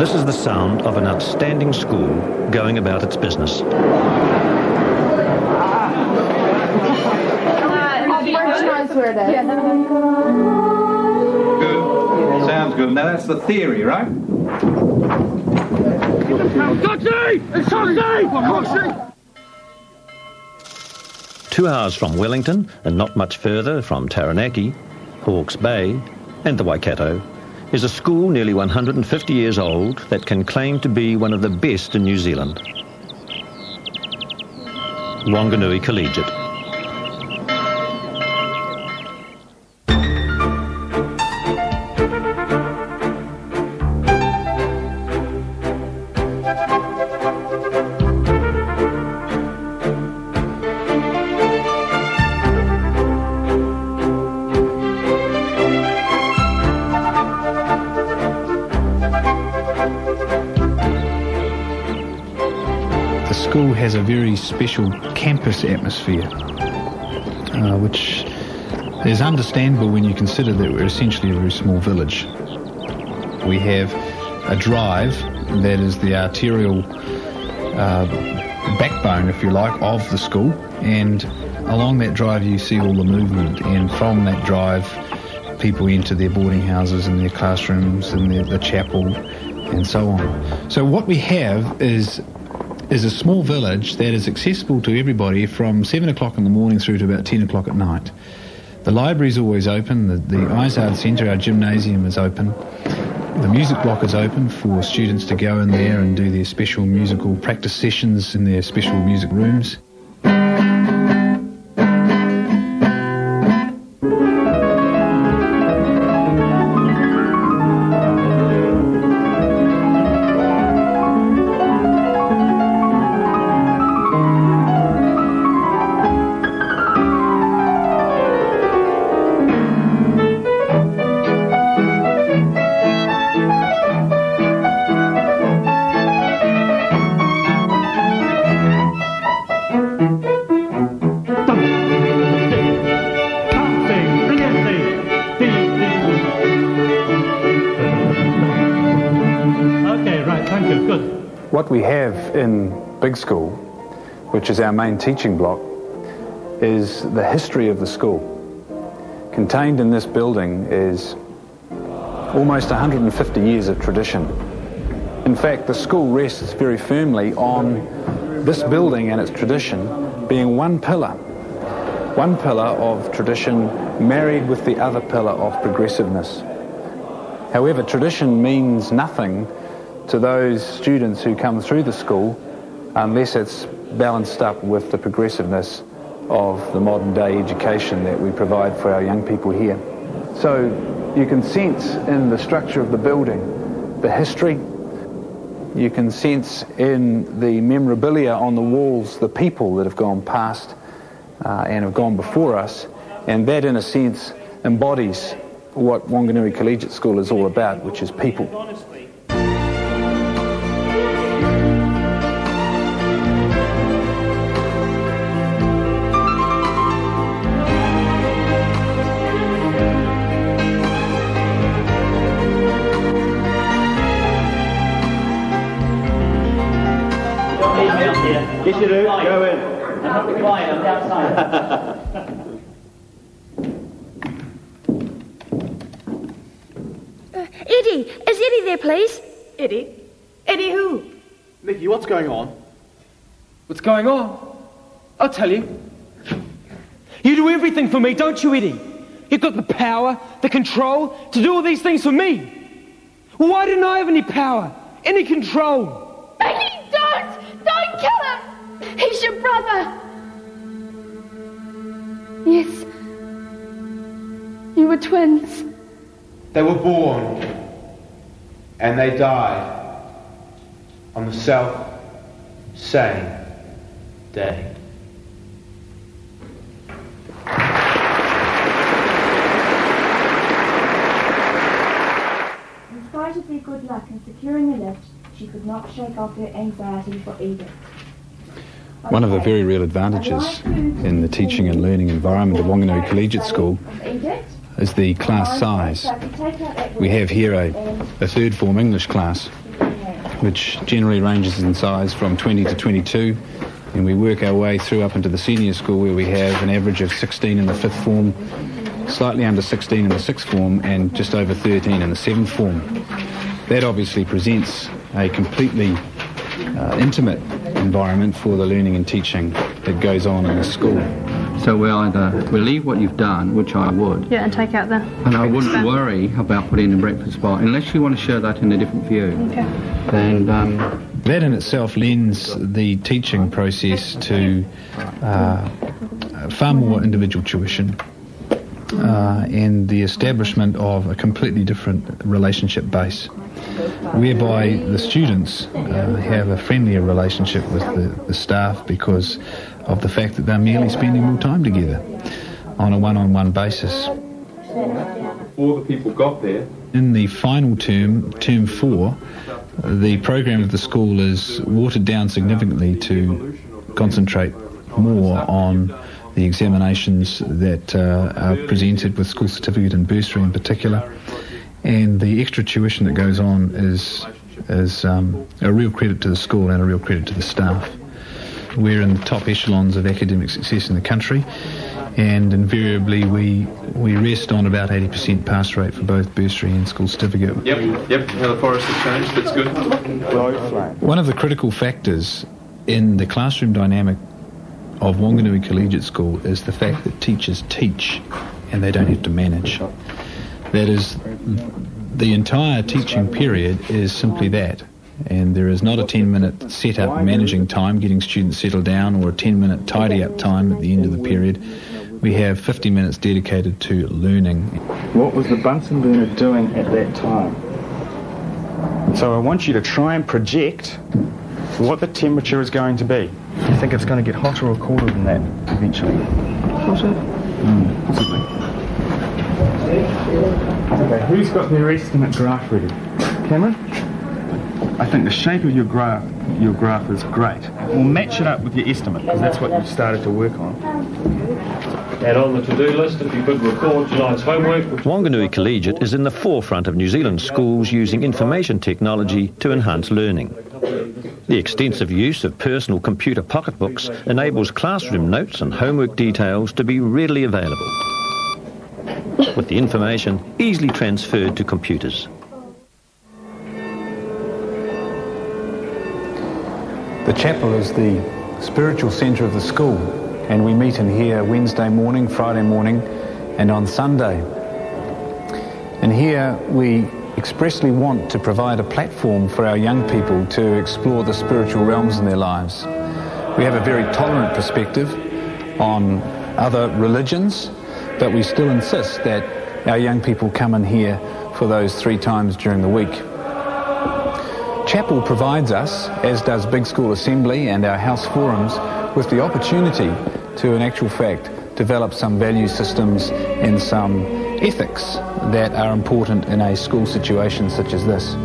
This is the sound of an outstanding school going about its business. Where it is. Yeah. Good. Sounds good. Now that's the theory, right? Taxi! It's taxi! 2 hours from Wellington, and not much further from Taranaki, Hawke's Bay, and the Waikato, is a school nearly 150 years old that can claim to be one of the best in New Zealand. Wanganui Collegiate. The school has a very special campus atmosphere, which is understandable when you consider that we're essentially a very small village. We have a drive that is the arterial backbone, if you like, of the school, and along that drive you see all the movement, and from that drive people enter their boarding houses and their classrooms and the chapel and so on. So what we have is a small village that is accessible to everybody from 7 o'clock in the morning through to about 10 o'clock at night. The library is always open, the Izard Centre, our gymnasium, is open. The music block is open for students to go in there and do their special musical practice sessions in their special music rooms. What we have in Big School, which is our main teaching block, is the history of the school. Contained in this building is almost 150 years of tradition. In fact, the school rests very firmly on this building and its tradition being one pillar of tradition married with the other pillar of progressiveness. However, tradition means nothing to those students who come through the school unless it's balanced up with the progressiveness of the modern day education that we provide for our young people here. So you can sense in the structure of the building the history. You can sense in the memorabilia on the walls the people that have gone past and have gone before us, and that in a sense embodies what Wanganui Collegiate School is all about, which is people. Yes, you do. Go in. I'm not the client, I'm the outside. Eddie! Is Eddie there, please? Eddie? Eddie who? Mickey, what's going on? What's going on? I'll tell you. You do everything for me, don't you, Eddie? You've got the power, the control to do all these things for me. Well, why didn't I have any power, any control? Mickey, don't kill him! He's your brother. Yes. You were twins. They were born and they died on the self-same day. In spite of their good luck in securing a lift, she could not shake off her anxiety for Edith. One of the very real advantages in the teaching and learning environment of Wanganui Collegiate School is the class size. We have here a third form English class which generally ranges in size from 20 to 22, and we work our way through up into the senior school, where we have an average of 16 in the 5th form, slightly under 16 in the 6th form, and just over 13 in the 7th form. That obviously presents a completely intimate environment for the learning and teaching that goes on in the school. So we'll leave what you've done, which I would. Yeah, and take out the... And I wouldn't worry about putting in a breakfast bar, unless you want to show that in a different view. Okay. And that in itself lends the teaching process to far more individual tuition and the establishment of a completely different relationship base, whereby the students have a friendlier relationship with the staff because of the fact that they're merely spending more time together on a one-on-one basis. Before the people got there. In the final term, term 4, the program of the school is watered down significantly to concentrate more on the examinations that are presented with school certificate and bursary in particular, and the extra tuition that goes on is a real credit to the school and a real credit to the staff. We're in the top echelons of academic success in the country, and invariably we rest on about 80% pass rate for both bursary and school certificate. Yep, how the forest has changed, that's good. One of the critical factors in the classroom dynamic of Wanganui Collegiate School is the fact that teachers teach and they don't have to manage. That is, the entire teaching period is simply that, and there is not a 10-minute set-up managing time, getting students settled down, or a 10-minute tidy-up time at the end of the period. We have 50 minutes dedicated to learning. What was the Bunsen burner doing at that time? So I want you to try and project what the temperature is going to be. Do you think it's going to get hotter or cooler than that eventually? Hotter. Possibly. Okay, who's got their estimate graph ready? Cameron? I think the shape of your graph is great. We'll match it up with your estimate, because that's what you've started to work on. And on the to-do list, if you could record tonight's homework. Wanganui Collegiate is in the forefront of New Zealand schools using information technology to enhance learning. The extensive use of personal computer pocketbooks enables classroom notes and homework details to be readily available, with the information easily transferred to computers. The chapel is the spiritual centre of the school, and we meet in here Wednesday morning, Friday morning, and on Sunday. And here we expressly want to provide a platform for our young people to explore the spiritual realms in their lives. We have a very tolerant perspective on other religions, but we still insist that our young people come in here for those 3 times during the week. Chapel provides us, as does Big School Assembly and our house forums, with the opportunity to, in actual fact, develop some value systems and some ethics that are important in a school situation such as this.